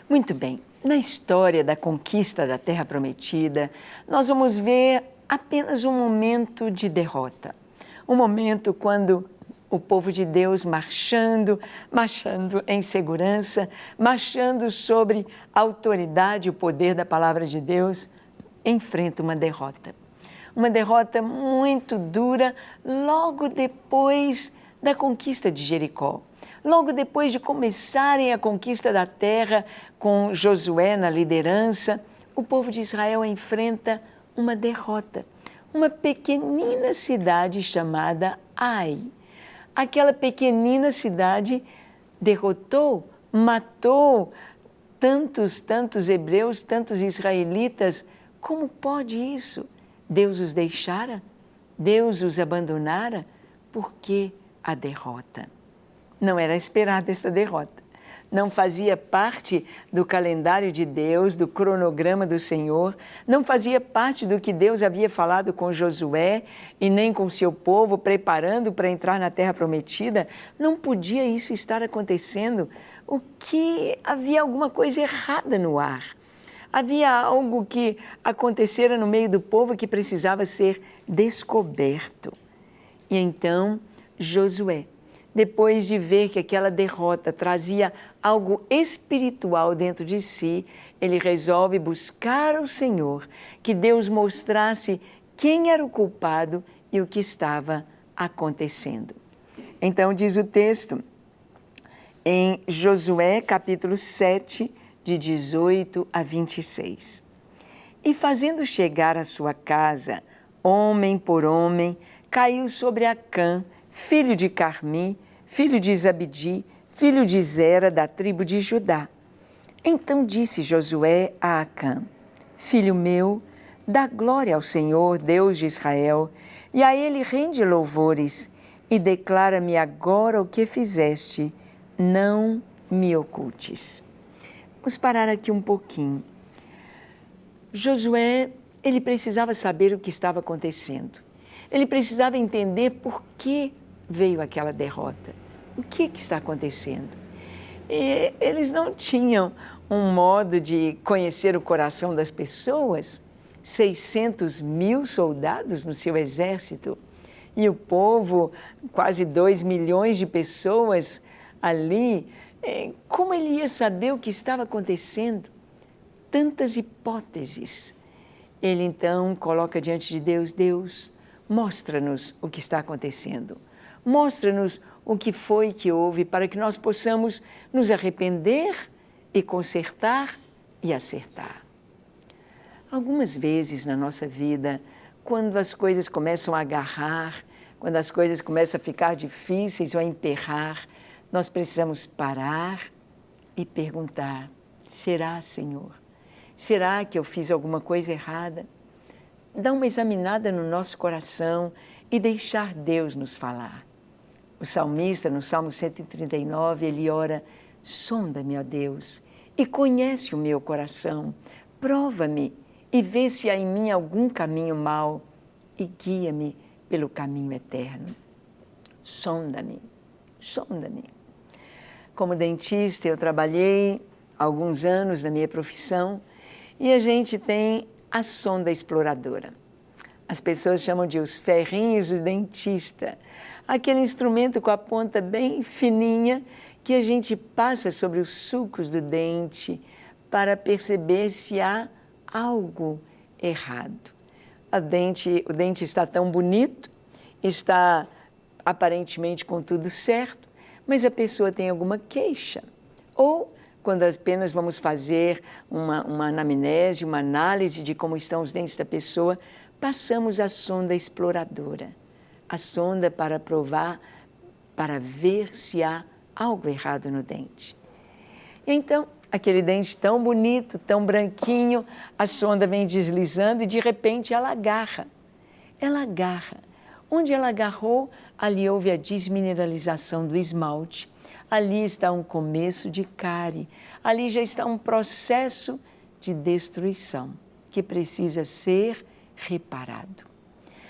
Muito bem, na história da conquista da Terra Prometida, nós vamos ver apenas um momento de derrota. Um momento quando o povo de Deus marchando em segurança, marchando sobre a autoridade e o poder da palavra de Deus, enfrenta uma derrota. Uma derrota muito dura logo depois da conquista de Jericó. Logo depois de começarem a conquista da terra, com Josué na liderança, o povo de Israel enfrenta uma derrota. Uma pequenina cidade chamada Ai. Aquela pequenina cidade derrotou, matou tantos hebreus, tantos israelitas. Como pode isso? Deus os deixara? Deus os abandonara? Por que a derrota? Não era esperada essa derrota. Não fazia parte do calendário de Deus, do cronograma do Senhor, não fazia parte do que Deus havia falado com Josué e nem com seu povo, preparando para entrar na Terra Prometida. Não podia isso estar acontecendo. O que havia alguma coisa errada no ar. Havia algo que acontecera no meio do povo que precisava ser descoberto. E então, Josué, depois de ver que aquela derrota trazia algo espiritual dentro de si, ele resolve buscar o Senhor, que Deus mostrasse quem era o culpado e o que estava acontecendo. Então diz o texto, em Josué capítulo 7, de 18 a 26. E fazendo chegar à sua casa, homem por homem, caiu sobre Acã, filho de Carmi, filho de Zabdi, filho de Zera, da tribo de Judá. Então disse Josué a Acã, filho meu, dá glória ao Senhor, Deus de Israel, e a ele rende louvores, e declara-me agora o que fizeste, não me ocultes. Vamos parar aqui um pouquinho. Josué, ele precisava saber o que estava acontecendo. Ele precisava entender por que veio aquela derrota. O que está acontecendo? E eles não tinham um modo de conhecer o coração das pessoas. 600 mil soldados no seu exército. E o povo, quase 2 milhões de pessoas ali. Como ele ia saber o que estava acontecendo? Tantas hipóteses. Ele então coloca diante de Deus, Deus, mostra-nos o que está acontecendo. Mostra-nos o que foi que houve para que nós possamos nos arrepender e consertar e acertar. Algumas vezes na nossa vida, quando as coisas começam a agarrar, quando as coisas começam a ficar difíceis ou a emperrar, nós precisamos parar e perguntar, será, Senhor? Será que eu fiz alguma coisa errada? Dar uma examinada no nosso coração e deixar Deus nos falar. O salmista, no Salmo 139, ele ora, sonda-me, ó Deus, e conhece o meu coração, prova-me e vê se há em mim algum caminho mau e guia-me pelo caminho eterno. Sonda-me, sonda-me. Como dentista, eu trabalhei alguns anos na minha profissão e a gente tem a sonda exploradora. As pessoas chamam de os ferrinhos do dentista, aquele instrumento com a ponta bem fininha que a gente passa sobre os sulcos do dente para perceber se há algo errado. O dente está tão bonito, está aparentemente com tudo certo, mas a pessoa tem alguma queixa. Ou, quando apenas vamos fazer uma anamnese, uma análise de como estão os dentes da pessoa, passamos a sonda exploradora. A sonda para provar, para ver se há algo errado no dente. E então, aquele dente tão bonito, tão branquinho, a sonda vem deslizando e de repente ela agarra. Ela agarra. Onde ela agarrou, ali houve a desmineralização do esmalte, ali está um começo de cárie, ali já está um processo de destruição que precisa ser reparado.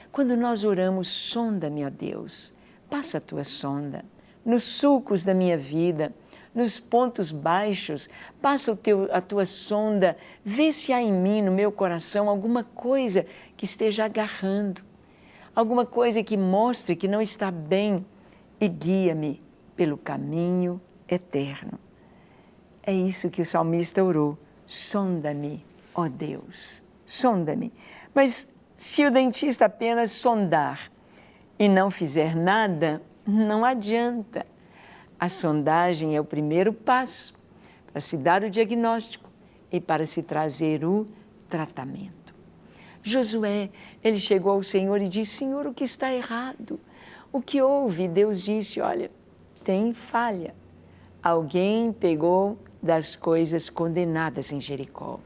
Quando nós oramos, sonda-me, ó Deus, passa a tua sonda nos sulcos da minha vida, nos pontos baixos, passa a tua sonda, vê se há em mim, no meu coração, alguma coisa que esteja agarrando, alguma coisa que mostre que não está bem e guia-me pelo caminho eterno. É isso que o salmista orou. Sonda-me, ó Deus, sonda-me. Mas se o dentista apenas sondar e não fizer nada, não adianta. A sondagem é o primeiro passo para se dar o diagnóstico e para se trazer o tratamento. Josué, ele chegou ao Senhor e disse: Senhor, o que está errado? O que houve? Deus disse: olha, tem falha. Alguém pegou das coisas condenadas em Jericó.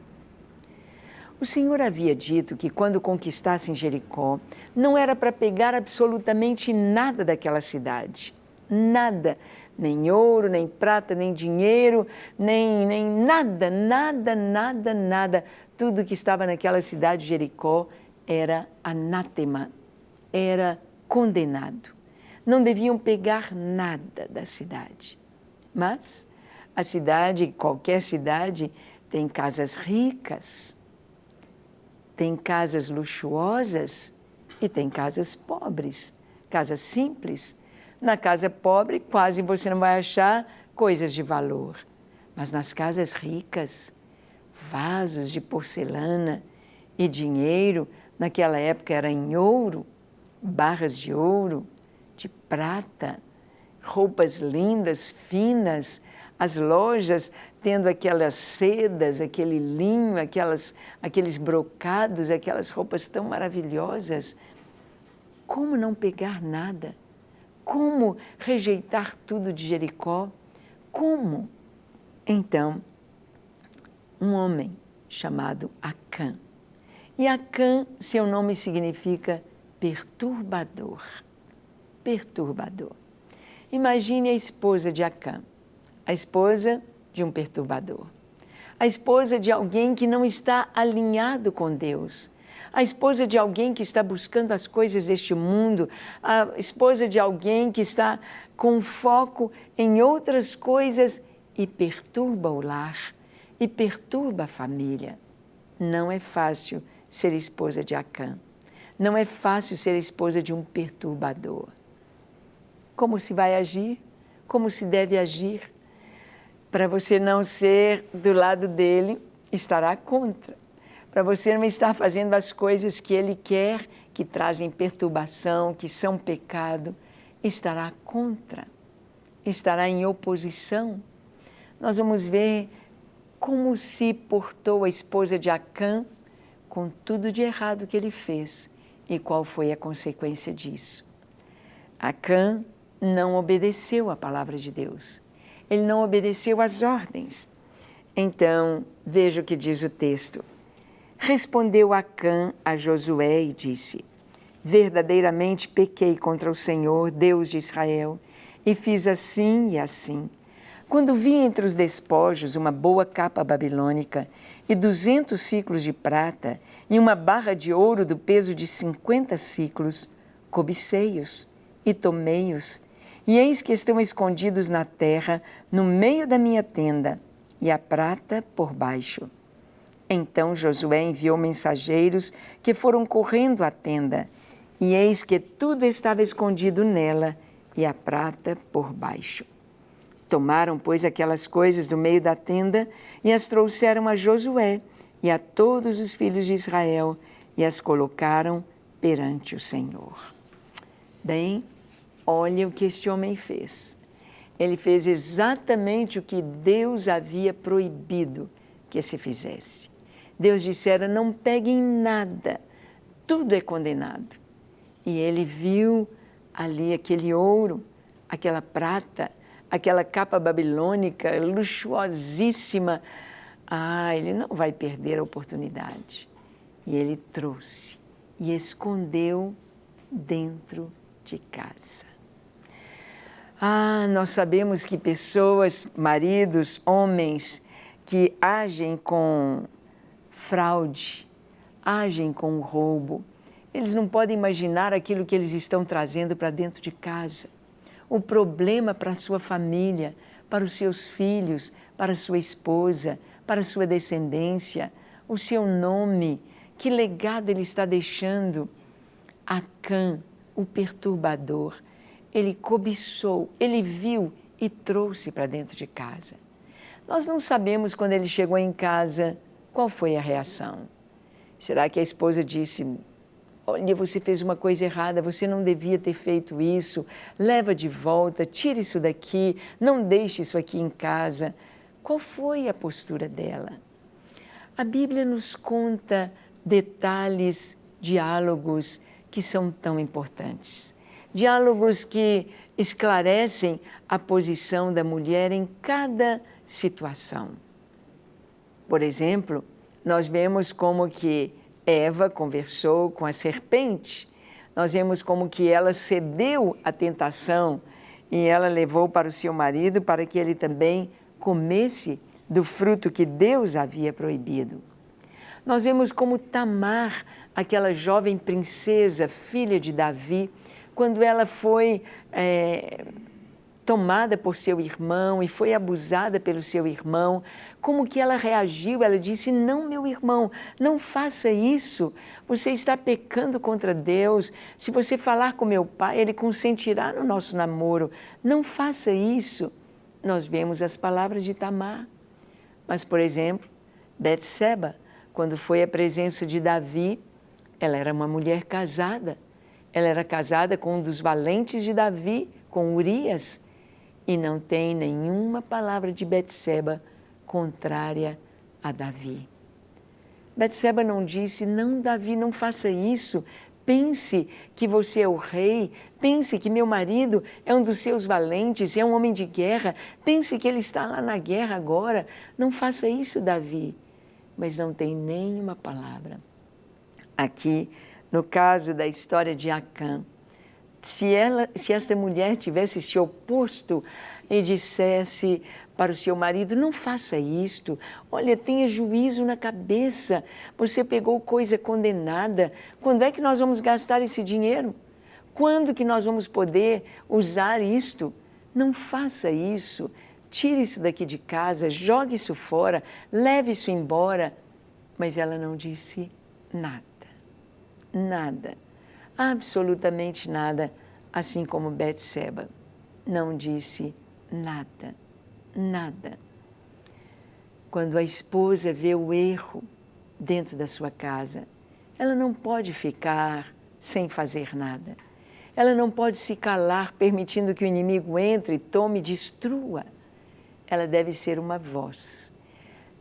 O Senhor havia dito que quando conquistassem Jericó, não era para pegar absolutamente nada daquela cidade. Nada, nem ouro, nem prata, nem dinheiro, nem nada. Tudo que estava naquela cidade de Jericó era anátema, era condenado. Não deviam pegar nada da cidade. Mas a cidade, qualquer cidade, tem casas ricas, tem casas luxuosas e tem casas pobres, casas simples. Na casa pobre, quase você não vai achar coisas de valor. Mas nas casas ricas, vasos de porcelana e dinheiro, naquela época era em ouro, barras de ouro, de prata, roupas lindas, finas, as lojas tendo aquelas sedas, aquele linho, aqueles brocados, aquelas roupas tão maravilhosas. Como não pegar nada? Como rejeitar tudo de Jericó? Como? Então, um homem chamado Acã. E Acã, seu nome significa perturbador. Perturbador. Imagine a esposa de Acã, a esposa de um perturbador, a esposa de alguém que não está alinhado com Deus, a esposa de alguém que está buscando as coisas deste mundo, a esposa de alguém que está com foco em outras coisas e perturba o lar, e perturba a família. Não é fácil ser esposa de Acã, não é fácil ser esposa de um perturbador. Como se vai agir? Como se deve agir? Para você não ser do lado dele, estará contra. Para você não estar fazendo as coisas que ele quer, que trazem perturbação, que são pecado, estará contra. Estará em oposição. Nós vamos ver como se portou a esposa de Acã com tudo de errado que ele fez e qual foi a consequência disso. Acã não obedeceu à palavra de Deus. Ele não obedeceu às ordens. Então, veja o que diz o texto. Respondeu Acã a Josué e disse: verdadeiramente pequei contra o Senhor, Deus de Israel, e fiz assim e assim. Quando vi entre os despojos uma boa capa babilônica e 200 siclos de prata e uma barra de ouro do peso de 50 siclos, cobicei-os e tomei-os, e eis que estão escondidos na terra, no meio da minha tenda, e a prata por baixo. Então Josué enviou mensageiros que foram correndo à tenda, e eis que tudo estava escondido nela, e a prata por baixo. Tomaram, pois, aquelas coisas do meio da tenda, e as trouxeram a Josué e a todos os filhos de Israel, e as colocaram perante o Senhor. Bem, olha o que este homem fez. Ele fez exatamente o que Deus havia proibido que se fizesse. Deus dissera: não peguem nada, tudo é condenado. E ele viu ali aquele ouro, aquela prata, aquela capa babilônica luxuosíssima. Ele não vai perder a oportunidade. E ele trouxe e escondeu dentro de casa. Nós sabemos que pessoas, maridos, homens, que agem com fraude, agem com roubo, eles não podem imaginar aquilo que eles estão trazendo para dentro de casa. O problema para a sua família, para os seus filhos, para sua esposa, para sua descendência, o seu nome. Que legado ele está deixando? Acã, o perturbador, ele cobiçou, ele viu e trouxe para dentro de casa. Nós não sabemos quando ele chegou em casa qual foi a reação. Será que a esposa disse: olha, você fez uma coisa errada, você não devia ter feito isso, leva de volta, tira isso daqui, não deixe isso aqui em casa. Qual foi a postura dela? A Bíblia nos conta detalhes, diálogos que são tão importantes. Diálogos que esclarecem a posição da mulher em cada situação. Por exemplo, nós vemos como que Eva conversou com a serpente, nós vemos como que ela cedeu à tentação e ela levou para o seu marido para que ele também comesse do fruto que Deus havia proibido. Nós vemos como Tamar, aquela jovem princesa, filha de Davi, quando ela foi tomada por seu irmão e foi abusada pelo seu irmão, como que ela reagiu? Ela disse: não, meu irmão, não faça isso, você está pecando contra Deus. Se você falar com meu pai, ele consentirá no nosso namoro. Não faça isso. Nós vemos as palavras de Tamar. Mas, por exemplo, Betseba, quando foi à presença de Davi, ela era uma mulher casada. Ela era casada com um dos valentes de Davi, com Urias, e não tem nenhuma palavra de Betseba contrária a Davi. Betseba não disse: não, Davi, não faça isso, pense que você é o rei, pense que meu marido é um dos seus valentes, é um homem de guerra, pense que ele está lá na guerra agora, não faça isso, Davi. Mas não tem nenhuma palavra. Aqui, no caso da história de Acã, se esta mulher tivesse se oposto e dissesse para o seu marido: não faça isto, olha, tenha juízo na cabeça, você pegou coisa condenada, quando é que nós vamos gastar esse dinheiro? Quando que nós vamos poder usar isto? Não faça isso, tire isso daqui de casa, jogue isso fora, leve isso embora. Mas ela não disse nada, nada, absolutamente nada, assim como Betseba não disse nada, nada. Quando a esposa vê o erro dentro da sua casa, ela não pode ficar sem fazer nada. Ela não pode se calar, permitindo que o inimigo entre, tome e destrua. Ela deve ser uma voz.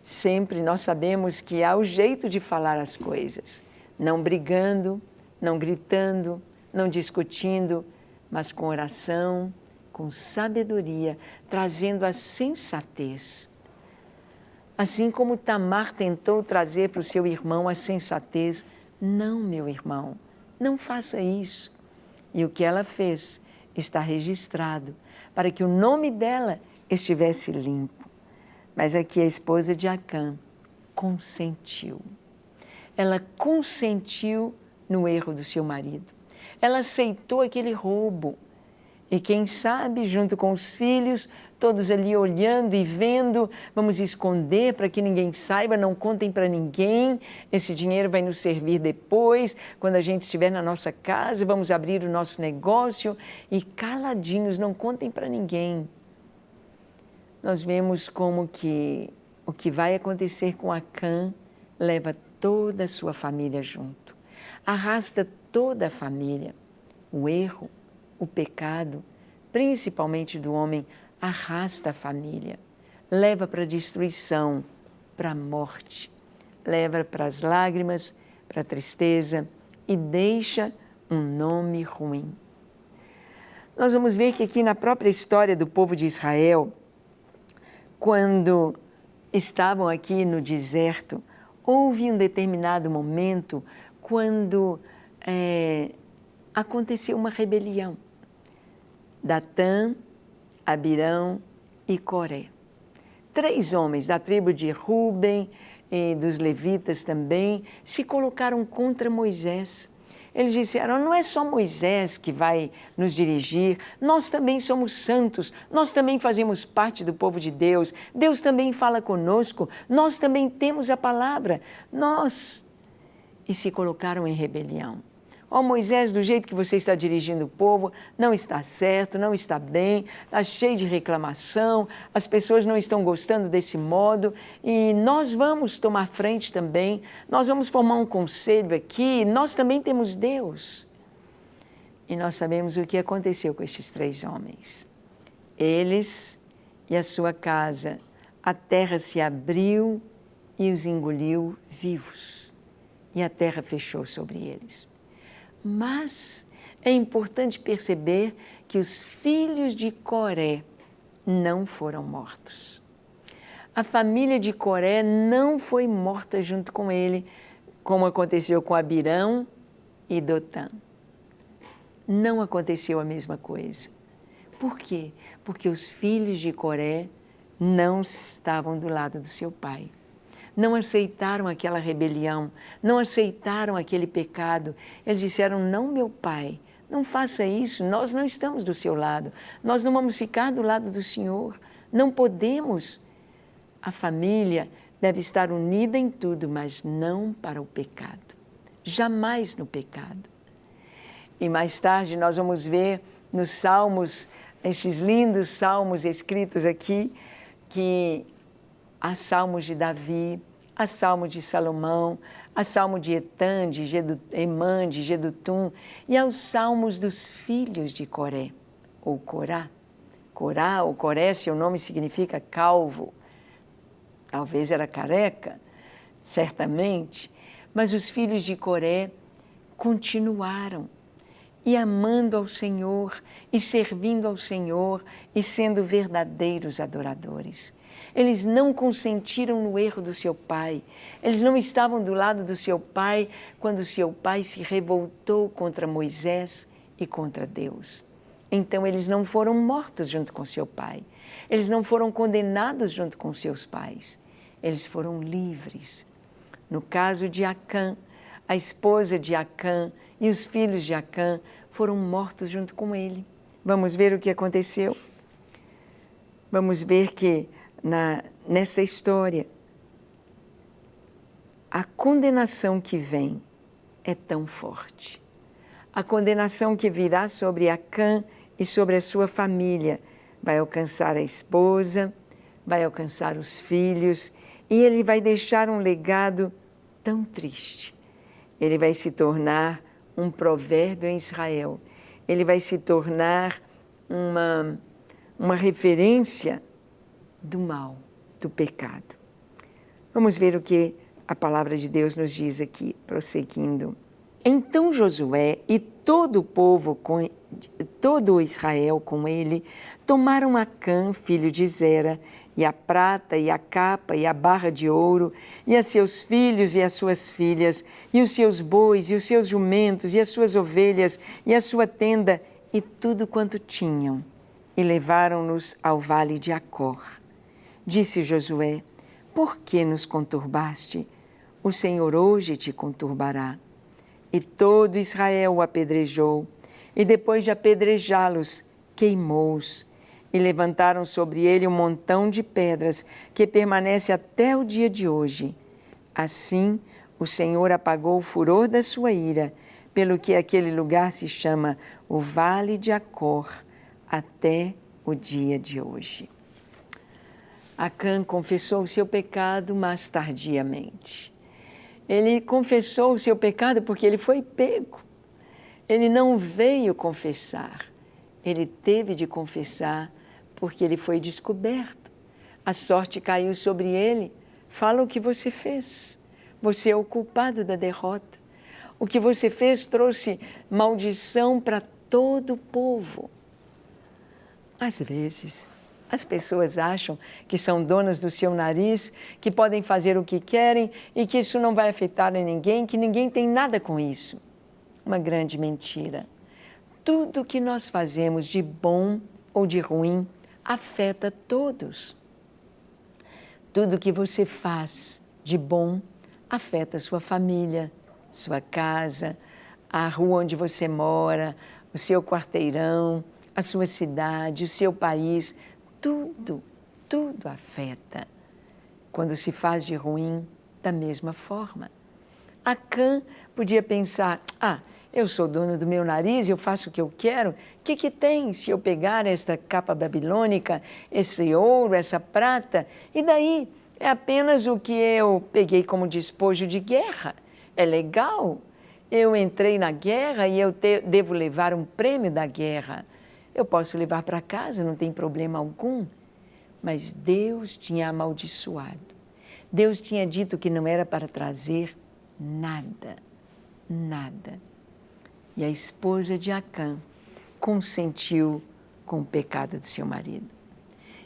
Sempre nós sabemos que há o jeito de falar as coisas, não brigando, não gritando, não discutindo, mas com oração, com sabedoria, trazendo a sensatez. Assim como Tamar tentou trazer para o seu irmão a sensatez: não, meu irmão, não faça isso. E o que ela fez está registrado, para que o nome dela estivesse limpo. Mas aqui a esposa de Acã consentiu. Ela consentiu no erro do seu marido. Ela aceitou aquele roubo. E quem sabe, junto com os filhos, todos ali olhando e vendo, vamos esconder para que ninguém saiba, não contem para ninguém, esse dinheiro vai nos servir depois, quando a gente estiver na nossa casa, vamos abrir o nosso negócio e caladinhos, não contem para ninguém. Nós vemos como que o que vai acontecer com Acã leva toda a sua família junto, arrasta toda a família. O erro, o pecado, principalmente do homem, arrasta a família, leva para a destruição, para a morte, leva para as lágrimas, para a tristeza e deixa um nome ruim. Nós vamos ver que aqui na própria história do povo de Israel, quando estavam aqui no deserto, houve um determinado momento quando aconteceu uma rebelião. Datã, Abirão e Coré. 3 homens da tribo de Ruben e dos levitas também se colocaram contra Moisés. Eles disseram, não é só Moisés que vai nos dirigir, nós também somos santos, nós também fazemos parte do povo de Deus, Deus também fala conosco, nós também temos a palavra, nós... E se colocaram em rebelião. Ó Moisés, do jeito que você está dirigindo o povo, não está certo, não está bem, está cheio de reclamação, as pessoas não estão gostando desse modo e nós vamos tomar frente também, nós vamos formar um conselho aqui, nós também temos Deus. E nós sabemos o que aconteceu com estes 3 homens. Eles e a sua casa, a terra se abriu e os engoliu vivos, e a terra fechou sobre eles. Mas é importante perceber que os filhos de Coré não foram mortos. A família de Coré não foi morta junto com ele, como aconteceu com Abirão e Dotã. Não aconteceu a mesma coisa. Por quê? Porque os filhos de Coré não estavam do lado do seu pai. Não aceitaram aquela rebelião, não aceitaram aquele pecado. Eles disseram, não, meu pai, não faça isso, nós não estamos do seu lado, nós não vamos ficar do lado do Senhor, não podemos. A família deve estar unida em tudo, mas não para o pecado, jamais no pecado. E mais tarde nós vamos ver nos Salmos, esses lindos salmos escritos aqui, que há salmos de Davi, há salmo de Salomão, há salmo de Etã, de Emã, de Jedutum, e há os salmos dos filhos de Coré, ou Corá. Corá ou Coré, seu nome significa calvo. Talvez era careca, certamente. Mas os filhos de Coré continuaram e amando ao Senhor, e servindo ao Senhor, e sendo verdadeiros adoradores. Eles não consentiram no erro do seu pai. Eles não estavam do lado do seu pai quando seu pai se revoltou contra Moisés e contra Deus. Então, eles não foram mortos junto com seu pai. Eles não foram condenados junto com seus pais. Eles foram livres. No caso de Acã, a esposa de Acã e os filhos de Acã foram mortos junto com ele. Vamos ver o que aconteceu? Vamos ver que nessa história, a condenação que vem é tão forte. A condenação que virá sobre Acã e sobre a sua família vai alcançar a esposa, vai alcançar os filhos, e ele vai deixar um legado tão triste. Ele vai se tornar um provérbio em Israel. Ele vai se tornar uma referência do mal, do pecado. Vamos ver o que a palavra de Deus nos diz aqui, prosseguindo. Então Josué e todo o povo, todo Israel com ele, tomaram Acã, filho de Zera, e a prata, e a capa, e a barra de ouro, e a seus filhos e as suas filhas, e os seus bois, e os seus jumentos, e as suas ovelhas, e a sua tenda, e tudo quanto tinham, e levaram-nos ao vale de Acor. Disse Josué, por que nos conturbaste? O Senhor hoje te conturbará. E todo Israel o apedrejou, e depois de apedrejá-los, queimou-os, e levantaram sobre ele um montão de pedras que permanece até o dia de hoje. Assim, o Senhor apagou o furor da sua ira, pelo que aquele lugar se chama o Vale de Acor, até o dia de hoje. Acã confessou o seu pecado, mas tardiamente. Ele confessou o seu pecado porque ele foi pego. Ele não veio confessar. Ele teve de confessar porque ele foi descoberto. A sorte caiu sobre ele. Fala o que você fez. Você é o culpado da derrota. O que você fez trouxe maldição para todo o povo. Às vezes, as pessoas acham que são donas do seu nariz, que podem fazer o que querem e que isso não vai afetar a ninguém, que ninguém tem nada com isso. Uma grande mentira. Tudo que nós fazemos de bom ou de ruim afeta todos. Tudo que você faz de bom afeta sua família, sua casa, a rua onde você mora, o seu quarteirão, a sua cidade, o seu país, tudo afeta quando se faz de ruim da mesma forma. Acã podia pensar, eu sou dono do meu nariz, eu faço o que eu quero, o que tem se eu pegar esta capa babilônica, esse ouro, essa prata, e daí é apenas o que eu peguei como despojo de guerra, é legal, eu entrei na guerra e eu devo levar um prêmio da guerra, eu posso levar para casa, não tem problema algum. Mas Deus tinha amaldiçoado. Deus tinha dito que não era para trazer nada. E a esposa de Acã consentiu com o pecado do seu marido.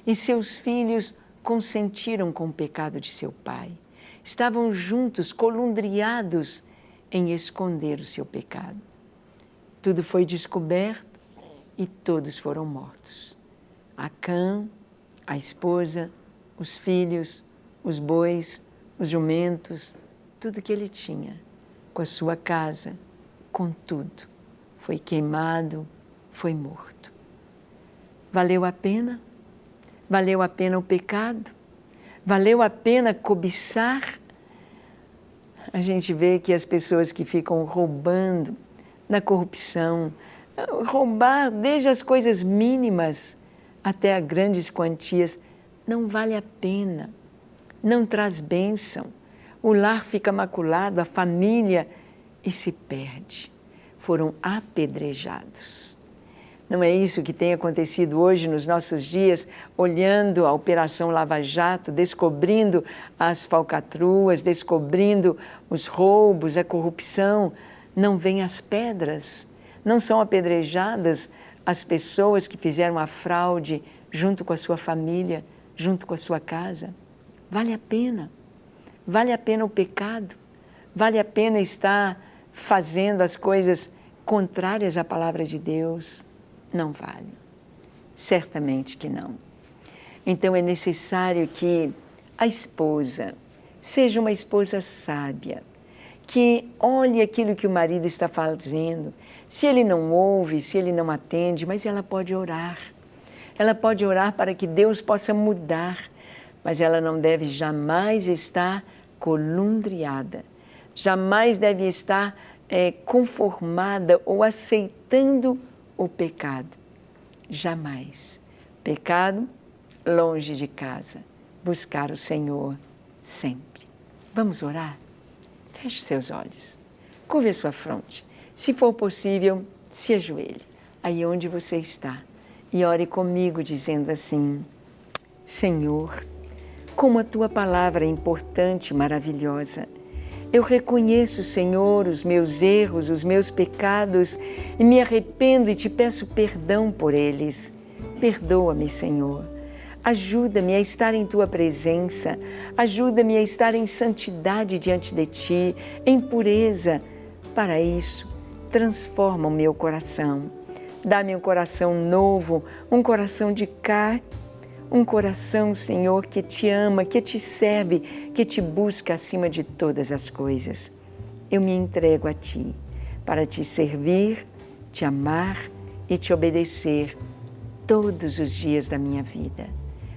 E seus filhos consentiram com o pecado de seu pai. Estavam juntos, colundriados em esconder o seu pecado. Tudo foi descoberto e todos foram mortos. Acã, a esposa, os filhos, os bois, os jumentos, tudo que ele tinha, com a sua casa, com tudo, foi queimado, foi morto. Valeu a pena? Valeu a pena o pecado? Valeu a pena cobiçar? A gente vê que as pessoas que ficam roubando na corrupção, roubar desde as coisas mínimas até a grandes quantias, não vale a pena, não traz bênção. O lar fica maculado, a família, e se perde. Foram apedrejados. Não é isso que tem acontecido hoje nos nossos dias, olhando a Operação Lava Jato, descobrindo as falcatruas, descobrindo os roubos, a corrupção. Não vêm as pedras, não são apedrejadas as pessoas que fizeram a fraude junto com a sua família, junto com a sua casa. Vale a pena o pecado, vale a pena estar fazendo as coisas contrárias à palavra de Deus. Não vale, certamente que não. Então é necessário que a esposa seja uma esposa sábia, que olhe aquilo que o marido está fazendo. Se ele não ouve, se ele não atende, mas ela pode orar. Ela pode orar para que Deus possa mudar, mas ela não deve jamais estar colundriada, jamais deve estar conformada ou aceitando o pecado. Jamais. Pecado, longe de casa. Buscar o Senhor sempre. Vamos orar? Feche seus olhos. Curve a sua fronte. Se for possível, se ajoelhe aí onde você está e ore comigo dizendo assim: Senhor, como a Tua palavra é importante e maravilhosa. Eu reconheço, Senhor, os meus erros, os meus pecados e me arrependo e Te peço perdão por eles. Perdoa-me, Senhor. Ajuda-me a estar em Tua presença. Ajuda-me a estar em santidade diante de Ti, em pureza. Para isso, transforma o meu coração. Dá-me um coração novo, um coração de carne, um coração, Senhor, que Te ama, que Te serve, que Te busca acima de todas as coisas. Eu me entrego a Ti, para Te servir, Te amar e Te obedecer todos os dias da minha vida.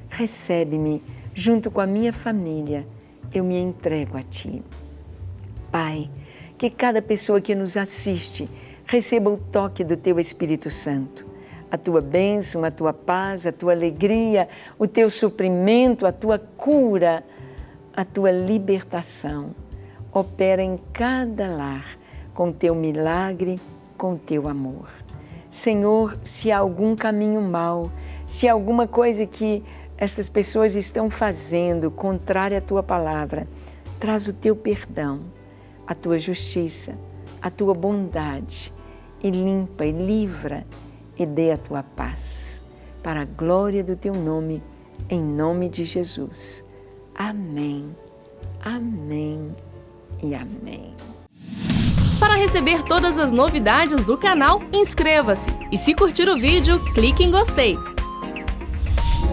Recebe-me junto com a minha família, eu me entrego a Ti. Pai, que cada pessoa que nos assiste receba o toque do Teu Espírito Santo, a Tua bênção, a Tua paz, a Tua alegria, o Teu suprimento, a Tua cura, a Tua libertação. Opera em cada lar com Teu milagre, com Teu amor. Senhor, se há algum caminho mau, se há alguma coisa que essas pessoas estão fazendo contrária à Tua palavra, traz o Teu perdão, a Tua justiça, a Tua bondade, e limpa e livra e dê a Tua paz, para a glória do Teu nome, em nome de Jesus. Amém, amém e amém. Para receber todas as novidades do canal, inscreva-se e se curtir o vídeo, clique em gostei.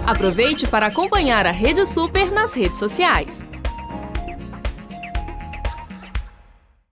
Aproveite para acompanhar a Rede Super nas redes sociais.